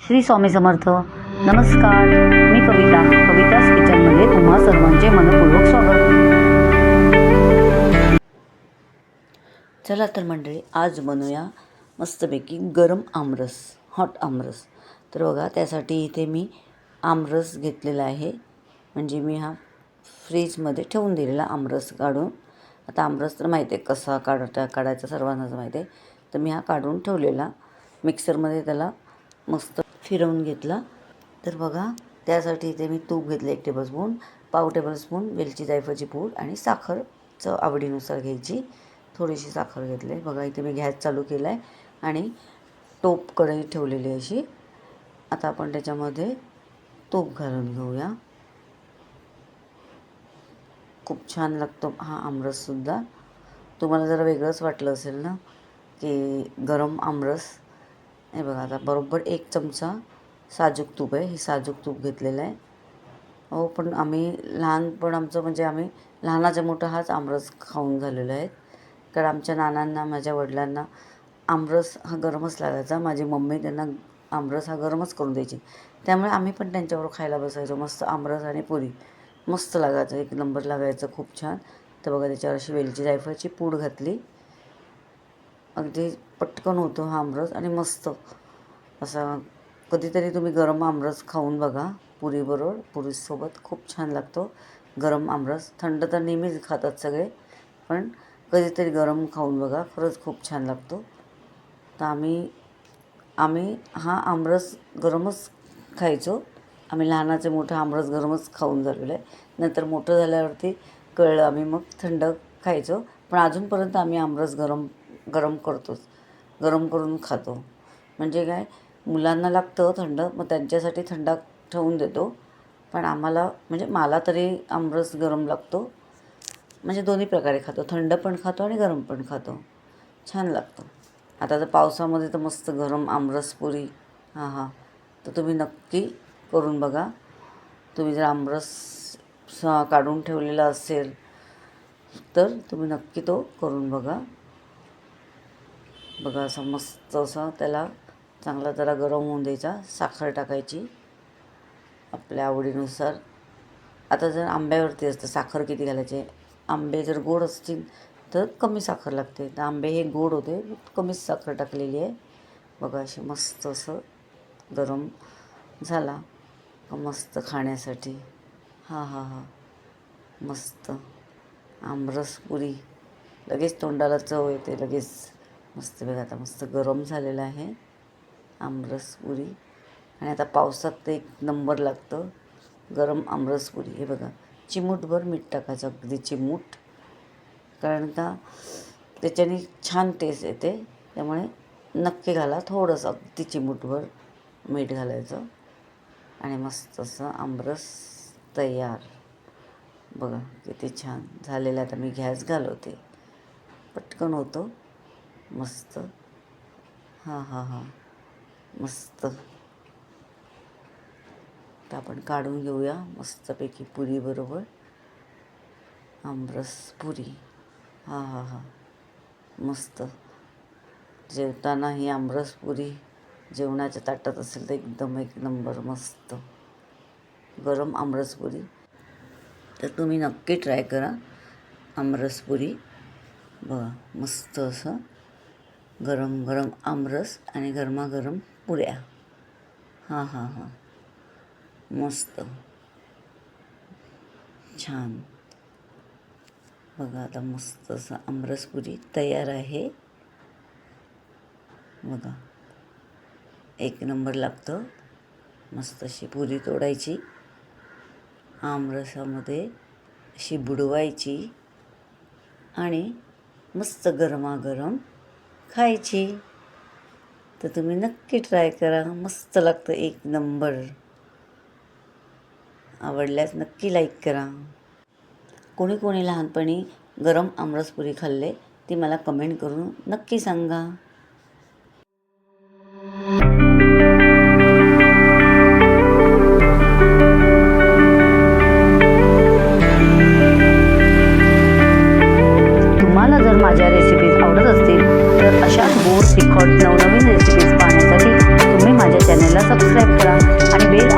श्री स्वामी समर्थ. नमस्कार, मी कविताच किचनमध्ये तुम्हा सर्वांचे मनपूर्वक स्वागत. चला तर मंडळी, आज बनवूया मस्तपैकी गरम आमरस, हॉट आमरस. तर बघा, त्यासाठी इथे मी आमरस घेतलेला आहे. म्हणजे मी हा फ्रीजमध्ये ठेवून दिलेला आमरस काढून. आता आमरस तर माहिती आहे कसा काढायचा, सर्वांनाच माहिती आहे. तर मी हा काढून ठेवलेला मिक्सरमध्ये त्याला मस्त फिरवून घेतला. तर बघा, त्यासाठी इथे मी तूप घेतलं 1 टेबलस्पून, पाव टेबलस्पून वेलची जायफळची पूड आणि साखर आवडीनुसार घ्यायची. थोडीशी साखर घेतली. बघा, इथे मी गॅस चालू केला आहे आणि टोप कढई ठेवलेली अशी. आता आपण त्याच्यामध्ये तूप घालून घेऊया. खूप छान लागतो हा आमरससुद्धा. तुम्हाला जरा वेगळंच वाटलं असेल ना की गरम आमरस. हे बघा, आता बरोबर 1 चमचा साजूक तूप आहे. हे साजूक तूप घेतलेलं आहे. हो, पण आम्ही लहानपण आमचं म्हणजे आम्ही लहानाच्या मोठा हाच आमरस खाऊन झालेलो आहे. कारण आमच्या नानांना, माझ्या वडिलांना आमरस हा गरमच लागायचा. माझी मम्मी त्यांना आमरस हा गरमच करून द्यायची. त्यामुळे आम्ही पण त्यांच्याबरोबर खायला बसायचो. मस्त आमरस आणि पुरी मस्त लागायचं, 1 नंबर लागायचं, खूप छान. तर बघा, त्याच्यावर अशी वेलची जायफळची पूड घातली. अगदी पटकन होतो हा आमरस आणि मस्त असा. कधीतरी तुम्ही गरम आमरस खाऊन बघा पुरीबरोबर. पुरीसोबत खूप छान लागतो गरम आमरस. थंड तर नेहमीच खातात सगळे, पण कधीतरी गरम खाऊन बघा, खरंच खूप छान लागतो. तर आम्ही हा आमरस गरमच खायचो. आम्ही लहानाचे मोठा आमरस गरमच खाऊन झालेलं आहे. नंतर मोठं झाल्यावरती कळलं, आम्ही मग थंड खायचो. पण अजूनपर्यंत आम्ही आमरस गरम करतोच, गरम करून खातो. म्हणजे काय, मुलांना लागतं थंड, मग त्यांच्यासाठी थंड ठेवून देतो. पण आम्हाला, म्हणजे मला तरी आमरस गरम लागतो. म्हणजे दोन्ही प्रकारे खातो, थंड पण खातो आणि गरम पण खातो. छान लागतं. आता तर पावसामध्ये तर मस्त गरम आमरस पुरी, हां. तर तुम्ही नक्की करून बघा. तुम्ही जर आमरस काढून ठेवलेला असेल तर तुम्ही नक्की तो करून बघा. बघा, असं मस्त असं त्याला चांगला जरा गरम होऊन द्यायचा. साखर टाकायची आपल्या आवडीनुसार. आता जर आंब्यावरती असतं साखर किती घालायचे. आंबे जर गोड असतील तर कमी साखर लागते. तर आंबे हे गोड होते, कमीच साखर टाकलेली आहे. बघा, असे मस्त असं गरम झाला मस्त खाण्यासाठी. हां, मस्त आमरस पुरी लगेच तोंडाला चव येते लगेच. मस्त. बघा, आता मस्त गरम झालेलं आहे आमरस पुरी. आणि आता पावसात तर 1 नंबर लागतं गरम आमरस पुरी. हे बघा, चिमूटभर मीठ टाकायचं, अगदी चिमूट. कारण का त्याच्याने छान टेस्ट येते. त्यामुळे नक्की घाला, थोडंसं अगदी चिमूटभर मीठ घालायचं. आणि मस्त असं आमरस तयार. बघा किती छान झालेलं आहे. आता मी गॅस घालवते, पटकन होतो मस्त. हां, मस्त. तर आपण काढून घेऊया मस्तपैकी पुरीबरोबर आमरस पुरी. हां, मस्त. जेवताना ही आमरस पुरी जेवणाच्या ताटात असेल तर एकदम 1 नंबर मस्त गरम आमरस पुरी. तर तुम्ही नक्की ट्राय करा आमरस पुरी. बघा, मस्त असं गरम गरम आमरस आणि गरमागरम पुऱ्या. हां, मस्त छान. बघा, आता मस्त असं आमरस पुरी तयार आहे. बघा, 1 नंबर लागतं. मस्त अशी पुरी तोडायची, आमरसामध्ये अशी बुडवायची आणि मस्त गरमागरम खायची. तर तुम्ही नक्की ट्राय करा, मस्त लागतं 1 नंबर. आवडल्यास नक्की लाईक करा. कोणी लहानपणी गरम आमरस पुरी खाल्ले ती मला कमेंट करून नक्की सांगा. तुम्हाला जर माझ्या रेसिपीज आवडत असतील तर अशाच गोड, तिखट, नवनवीन रेसिपीज पाहण्यासाठी तुम्ही माझ्या चॅनेलला सबस्क्राईब सबस्क्राईब करा आणि बेल